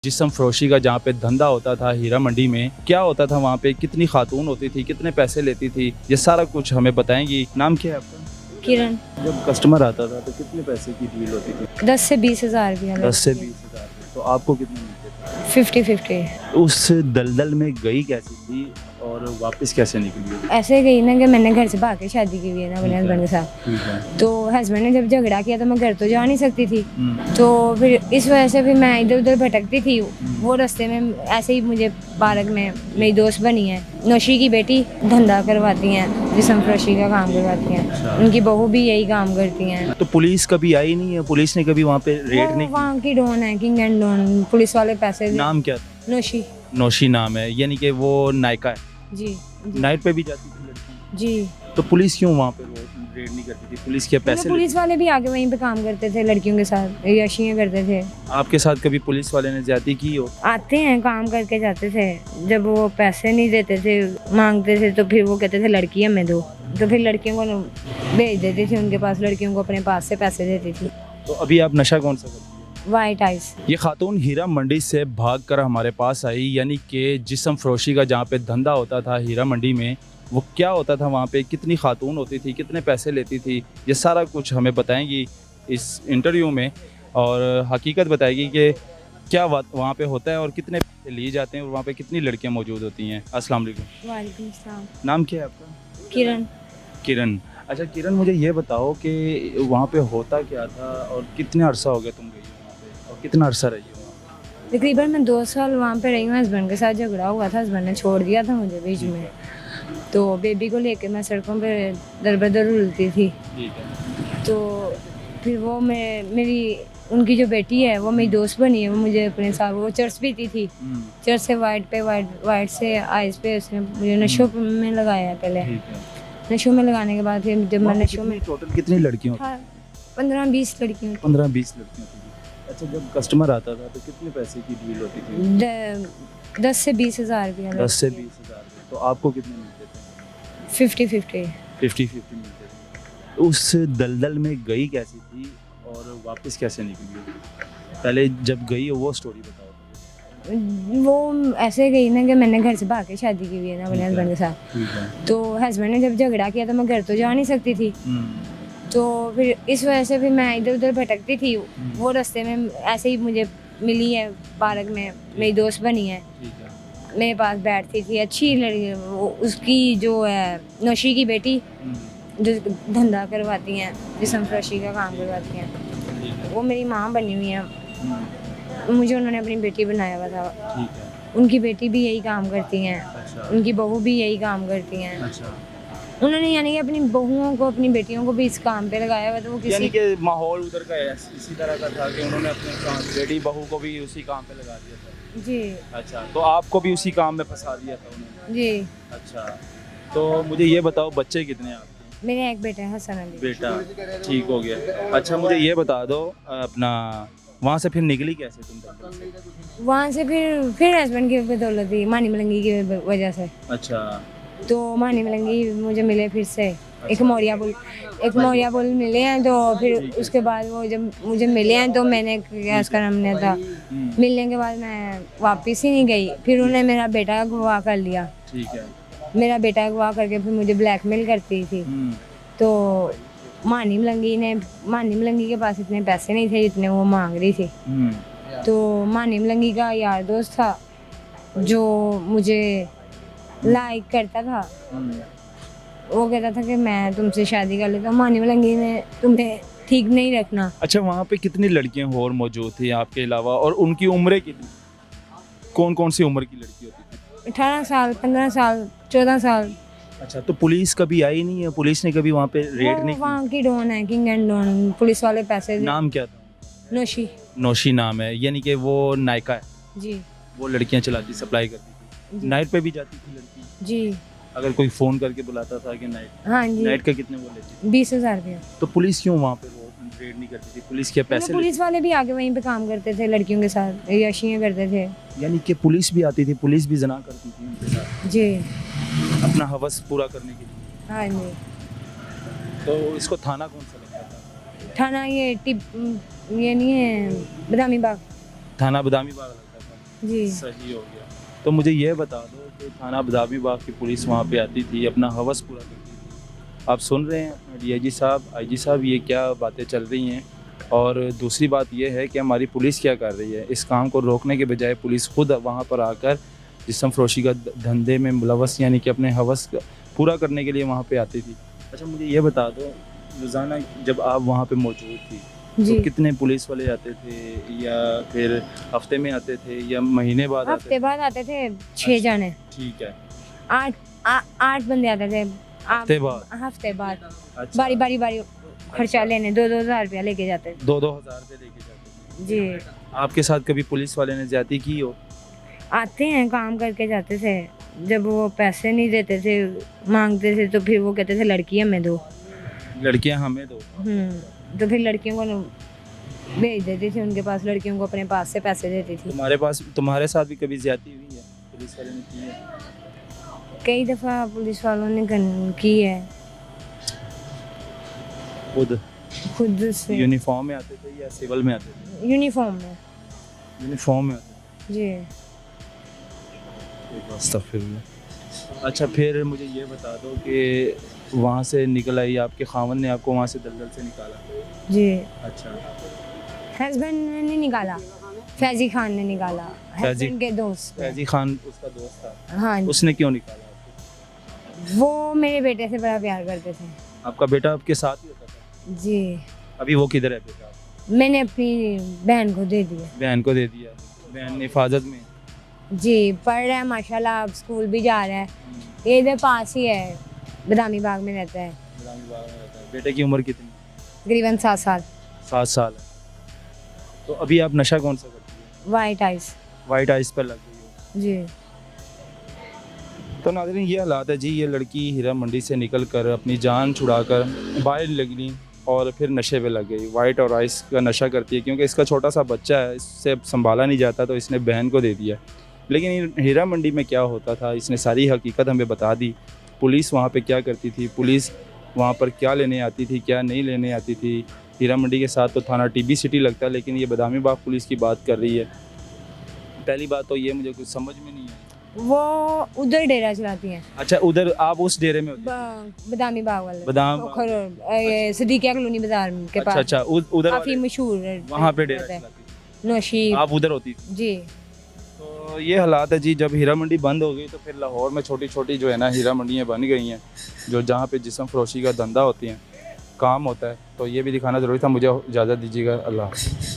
जिस्म फरोशी का जहाँ पे धंधा होता था हीरा मंडी में, क्या होता था वहाँ पे, कितनी खातून होती थी, कितने पैसे लेती थी, ये सारा कुछ हमें बताएंगी। नाम क्या है आपका? किरण। जब कस्टमर आता था तो कितने पैसे की डील होती थी? 10 से 20 हज़ार रुपया। 10 से 20 हज़ार। तो आपको कितने मिलते थे? 50-50। उस दलदल में गई कैसी थी और वापस कैसे निकली? ऐसे गई ना कि मैंने घर से भाग के शादी की हुई है ना अपने हस्बैंड के साथ। ठीक है। तो हस्बैंड ने जब झगड़ा किया तो मैं घर तो जा नहीं सकती थी। हम्म। तो फिर इस वजह से फिर मैं इधर उधर भटकती थी। वो रास्ते में ऐसे ही मुझे पार्क में मेरी दोस्त बनी है, नौशी की बेटी, धंधा करवाती हैं, जिस्म फरोशी का काम करवाती हैं। अच्छा। उनकी बहू भी यही काम करती हैं। तो पुलिस कभी आई नहीं है? पुलिस ने कभी वहाँ पे रेड नहीं की? वहाँ की डॉन है, किंग एंड डॉन। पुलिस वाले पैसे नाम क्या था? नौशी। नौशी नाम है, यानी कि वो नायका है। जी नाइट पे भी जाती थी लड़की? जी। तो पुलिस क्यों वहाँ पे रेड नहीं करती थी? पुलिस के पैसे पुलिस वाले भी आगे वहीं पे काम करते थे, लड़कियों के साथ यशियाँ करते थे। आपके साथ कभी पुलिस वाले ने ज्यादती की हो? आते हैं, काम करके जाते थे। जब वो पैसे नहीं देते थे, मांगते थे, तो फिर वो कहते थे लड़की हमें दो, तो फिर लड़कियों को भेज देती थी उनके पास, लड़कियों को अपने पास से पैसे देती थी। तो अभी आप नशा कौन सा करती हैं? White ice. ये खातून हीरा मंडी से भागकर हमारे पास आई, यानी कि जिस्म फरोशी का जहाँ पे धंधा होता था हीरा मंडी में, वो क्या होता था वहाँ पे, कितनी खातून होती थी, कितने पैसे लेती थी, ये सारा कुछ हमें बताएंगी इस इंटरव्यू में, और हकीकत बताएगी कि क्या वहाँ पे होता है और कितने पैसे लिए जाते हैं और वहाँ पे कितनी लड़कियाँ मौजूद होती हैं। अस्सलाम वालेकुम। वालेकुम सलाम। नाम क्या है आपका? किरण। किरण। अच्छा किरण, मुझे ये बताओ कि वहाँ पे होता क्या था और कितने अरसा हो गया तुम गई हो वहाँ पे, और कितना अरसा रही हो वहाँ पे? तकरीबन मैं 2 साल वहाँ पे रही हूँ। हस्बैंड के साथ झगड़ा हुआ था, हस्बैंड ने छोड़ दिया था मुझे बीच में। तो बेबी को लेके मैं सड़कों पे दर बदर उलती थी। ठीक है। तो फिर वो मेरी उनकी जो बेटी है वो मेरी दोस्त बनी है। वो मुझे अपने साथ, वो चर्च पीती थी, चर्च से वाइट से आइस पे उसने मुझे नशों में लगाया है पहले। ठीक है। नशों में लगाने के बाद फिर जब मैं नशों में टोटल कितनी लड़कियाँ होती? 15-20 लड़कियों 15-20 लड़कियाँ थी। अच्छा, जब कस्टमर आता था तो कितने पैसे की डील होती थी? 10 से 20 हज़ार रुपया। 10 से 20 हज़ार। तो आपको कितने मिलते थे? 50-50। 50-50 मिलते थे। उस दलदल में गई कैसी थी और वापस कैसे निकली? पहले जब गई हो वो स्टोरी बताओ। वो ऐसे गई ना कि मैंने घर से भाग के शादी की हुई है ना अपने हस्बैंड के साथ। ठीक है। तो हस्बैंड ने जब झगड़ा किया तो मैं घर तो जा नहीं सकती थी। तो फिर इस वजह से फिर मैं इधर उधर भटकती थी। वो रास्ते में ऐसे ही मुझे मिली है पार्क में, मेरी दोस्त बनी है, ठीक है। मेरे पास बैठती थी, अच्छी लड़की। उसकी जो है नौशी की बेटी, जो धंधा करवाती हैं, जिस्म फरोशी का काम करवाती हैं, वो मेरी माँ बनी हुई है। मुझे उन्होंने अपनी बेटी बनाया हुआ था। ठीक है। उनकी बेटी भी यही काम करती हैं। अच्छा। उनकी बहू भी यही काम करती हैं। अच्छा। उन्होंने यानी कि अपनी बहुओं को, अपनी बेटियों को भी इस काम पे लगाया हुआ। तो वो यानी किसी कि माहौल उधर का इसी तरह का था कि उन्होंने अपने बेटी बहू को भी उसी काम पे लगा दिया था। जी अच्छा, तो आपको भी उसी काम में फंसा दिया था उन्होंने? जी। अच्छा, तो मुझे ये बताओ बच्चे कितने हैं आपके? मेरे एक बेटा है, हसन अली। बेटा ठीक हो गया। अच्छा, मुझे ये बता दो अपना, वहाँ से फिर निकली कैसे तुम दलदल से? वहाँ से फिर हस्बैंड की बदौलत ही, मानी मलंगी की वजह से। अच्छा। तो मानी मलंगी मुझे मिले फिर से, एक मौर्या बुल मिले हैं। तो फिर उसके बाद वो जब मुझे मिले हैं तो मैंने क्या उसका नाम नहीं था, मिलने के बाद मैं वापस ही नहीं गई। फिर उन्होंने मेरा बेटा अगवा कर लिया। ठीक है। मेरा बेटा अगवा करके फिर मुझे ब्लैकमेल करती थी। तो मानी मलंगी के पास इतने पैसे नहीं थे जितने वो मांग रही थी। तो मानी मलंगी का यार दोस्त था जो मुझे लाइक करता था। वो कहता था कि मैं तुमसे शादी कर लेता हूँ, मानी मलंगी ने तुम्हें ठीक नहीं रखना। अच्छा, वहाँ पे कितनी लड़कियाँ और मौजूद थी आपके अलावा, और उनकी उम्रें कितनी? कौन कौन सी उम्र की लड़की होती थी? 18 साल, 15 साल, 14 साल। अच्छा, तो पुलिस कभी आई नहीं है? पुलिस ने कभी वहाँ पे रेड नहीं की? वहाँ की डॉन है, किंग एंड डॉन। पुलिस वाले पैसे नाम क्या था? नौशी। नौशी नाम है, यानी कि वो नायका है। जी वो लड़कियाँ चलाती, सप्लाई करती थी। नाइट पे भी जाती थी लड़की? जी। अगर कोई फोन करके बुलाता था कि नाइट, हाँ जी। नाइट का कितने वो लेती थी? 20 हज़ार रुपया। तो पुलिस क्यों वहाँ पे वो रेड नहीं करती थी? पुलिस के पैसे पुलिस वाले भी आगे वहीं पे काम करते थे, लड़कियों के साथ यशियाँ करते थे। यानी कि पुलिस भी आती थी, पुलिस भी जना करती थी उनके साथ जी। अपना हवस पूरा करने के लिए। हाँ जी। तो इसको थाना कौन सा लगता था? थाना ये नहीं है, बदामी बाग। थाना बदामी बाग लगता था। जी सही हो गया। तो मुझे ये बता दो कि थाना बदामी बाग की पुलिस वहाँ पे आती थी, अपना हवस पूरा करती थी। आप सुन रहे हैं डीआईजी साहब, आईजी साहब, ये क्या बातें चल रही हैं। और दूसरी बात ये है कि हमारी पुलिस क्या कर रही है, इस काम को रोकने के बजाय पुलिस खुद वहाँ पर आकर जिस्म फरोशी का धंधे में मुलवस, यानी कि अपने हवस पूरा करने के लिए वहाँ पे आती थी। अच्छा मुझे ये बता दो, रोज़ाना जब आप वहाँ पे मौजूद थी जी। तो कितने पुलिस वाले आते थे, या फिर हफ्ते में आते थे, या महीने बाद आते हफ्ते बाद आते थे 6 जने, थे? ठीक है, 8 बंदे आते थे हफ्ते बाद। हफ्ते बाद। अच्छा, बारी खर्चा लेने 2-2 हज़ार रुपया लेके जाते थे। 2-2 हज़ार रुपये लेके जाते जी। थे। आपके साथ कभी पुलिस वाले ने ज्यादती की हो? आते हैं, काम करके जाते थे। जब वो पैसे नहीं देते थे, मांगते थे, तो फिर वो कहते थे लड़की हमें दो। लड़कियां हमें दो। तो फिर लड़कियों को भेज देती थी उनके पास, लड़कियों को अपने पास से पैसे देती थी। तुम्हारे साथ भी कभी ज्यादती हुई है, पुलिस वाले ने की है? कई दफ़ा पुलिस वालों ने की है खुद से। यूनिफॉर्म में आते थे या सिविल में आते थे? यूनिफॉर्म में। यूनिफॉर्म में आते जी। थे। अस्तगफिरुल्लाह। अच्छा फिर मुझे ये बता दो कि वहाँ से निकल आई, आपके खावन ने आपको वहाँ से दलदल से निकाला? जी। अच्छा, हस्बैंड ने नहीं निकाला, फैजी खान ने निकाला, हस्बैंड के दोस्त ने। फैजी खान उसका दोस्त था। हाँ जी। उसने क्यों निकाला आपको? वो मेरे बेटे से बड़ा प्यार करते थे। आपका बेटा आपके साथ ही होता था? जी। अभी वो किधर है बेटा? मैंने अपनी बहन को दे दिया। बहन को दे दिया। बहन हिफाजत में? जी, पढ़ रहा है माशाल्लाह, अब स्कूल भी जा रहा है। ये इधर पास ही है, बदामी बाग में रहता है। बेटे की उम्र कितनी? तकरीबन 7 साल। 7 साल है। तो अभी आप नशा कौन सा करती है? White ice. वाइट आइस पर लग गई हो। जी। तो नाज़रीन ये हालात है जी, ये लड़की हीरा मंडी से निकल कर अपनी जान छुड़ाकर बाहर निकली और फिर नशे पे लग गई। वाइट और आइस का नशा करती है, क्योंकि इसका छोटा सा बच्चा है, इससे संभाला नहीं जाता, तो इसने बहन को दे दिया। लेकिन हीरा मंडी में क्या होता था, इसने सारी हकीकत हमें बता दी। पुलिस वहाँ पे क्या करती थी, पुलिस वहाँ पर क्या लेने आती थी, क्या नहीं लेने आती थी। हीरा मंडी के साथ तो थाना टीबी सिटी लगता है, लेकिन ये बदामी बाग पुलिस की बात कर रही है। पहली बात तो ये मुझे कुछ समझ में नहीं आई। वो उधर डेरा चलाती हैं। अच्छा, उधर आप उस डेरे में होती थी? बदामी बाग वाले, बदाम ये सिद्दीकिया कॉलोनी बाजार के पास। अच्छा, उधर काफी मशहूर है वहाँ पे डेरा चलाती थी। नौशी। आप उधर होती थी? जी। तो ये हालात है जी, जब हीरा मंडी बंद हो गई तो फिर लाहौर में छोटी छोटी जो है ना हीरा मंडियाँ बन गई हैं, जो जहाँ पे जिस्म फरोशी का धंधा होती हैं, काम होता है। तो ये भी दिखाना ज़रूरी था। मुझे इजाज़त दीजिएगा। अल्लाह हाफ़िज़।